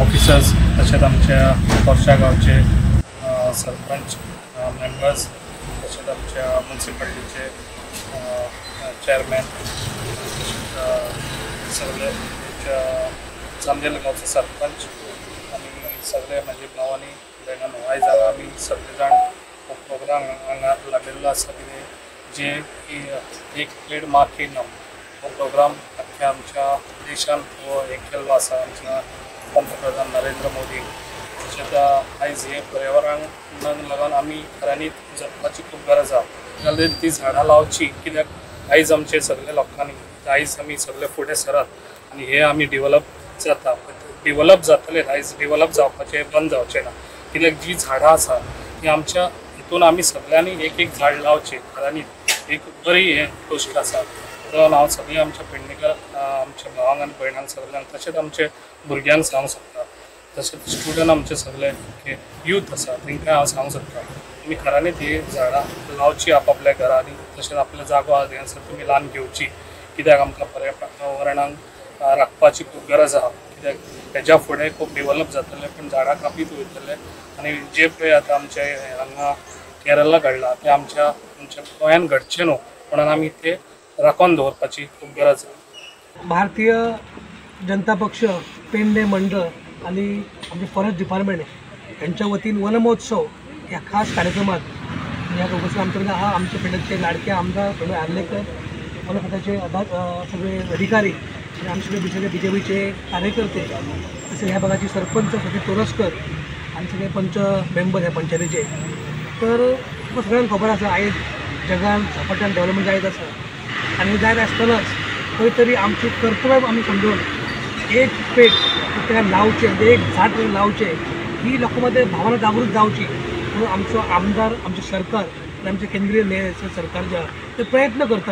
Officers तसेच आमच्या पोरशा गावचे सरपंच मेंबर्स तसेच आमच्या म्युन्सिपाल्टीचे चेअरमॅन सगळे चांदेल गावचे सरपंच आणि सगळे माझे भावानी भयणां वायज हांगा आमी सगळे जाण हो प्रोग्राम हांगा लागिल्लो आसा कितें जे की एक प्लेट माँ के नाम हो प्रोग्राम अख्ख्या आमच्या देशान हो हे केल्लो आसा आमच्या पंतप्रधान नरेंद्र मोदी तशेंच आयज हे पर्यावरणाक लागून आमी खऱ्यांनी जगपाची खूब गरज आसा जाल्यार ती झाडां लावची कित्याक आयज आमचे सगळे लोकांनी आयज आमी सगळे फुडें सरत आनी हे आमी डिवेलप जाता डिवेलप जातले आयज डिवेलप जावपाचें बंद जावचें ना कित्याक जी झाडां आसा ती आमच्या हितून आमी सगळ्यांनी एक एक झाड लावचें खऱ्यांनी एक बरी हे गोश्ट आसा तर हांव सगळीं आमच्या पेडणेकर आमच्या भावांक आनी भयणांक सगळ्यांक तशेंच आमचे भुरग्यांक सांगूंक सोदता तशेंच स्टुडंट आमचे सगळे यूथ आसा तांकां हांव सांगूंक सोदता तुमी खऱ्यांनी ती झाडां लावची आपआपल्या घरांनी तशेंच आपलो जागो आसा तुमी ल्हान घेवची कित्याक आमकां पर्यावरणाक राखपाची खूब गरज आसा कित्याक हेज्या फुडें खूब डेवलप जातलें पण झाडां कापीत वयतले आनी जे पळय आतां आमचे हांगा केरला घडलां तें आमच्या गोंयान घडचें न्हू म्हणून आमी ते राखून दवरपाची खूब गरज आसा। भारतीय जनता पक्ष पेडणे मंडळ आणि आमचे फॉरेस्ट डिपार्टमेंट यांच्या वतीन वन महोत्सव या खास कार्यक्रमात या उपस्थित आमच्याकडे हा आमच्या पेडणेचे लाडके आमदार प्रवीण आर्लेकर वन खात्याचे सगळे अधिकारी आणि आमचे सगळे BJPचे कार्यकर्ते तसे ह्या भागाचे सरपंच सगळे तोरसकर आणि सगळे पंच मेंबर ह्या पंचायतीचे तर सगळ्यांना खबर आसा आयज जगान झपाट्यान डेव्हलपमेंट जायत आसा आणि जायत आसतनाच खंय तरी आमचे कर्तव्य आमी समजून एक पेट प्रत्येकान लावचें एक झाड लावचें ही लोकांमध्ये भावना जागृत जावची म्हणून आमचो आमदार आमचे सरकार आणि आमचे केंद्रीय सरकार जे ते प्रयत्न करता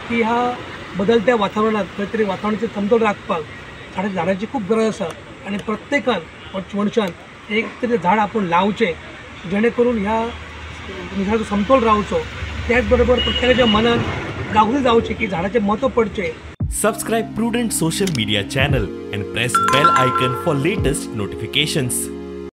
की ह्या बदलत्या वातावरणात खंय तरी वातावरणाचे समतोल राखपाक झाडांची खूप गरज आसा आणि प्रत्येकान मनशान एक तरी झाड आपण लावचें जेणे करून ह्या निसर्गाचो समतोल रावचो त्याच बरोबर प्रत्येकाच्या मनात जागृती जावची की झाडाचे महत्व पडचे। Subscribe Prudent social media channel and press bell icon for latest notifications.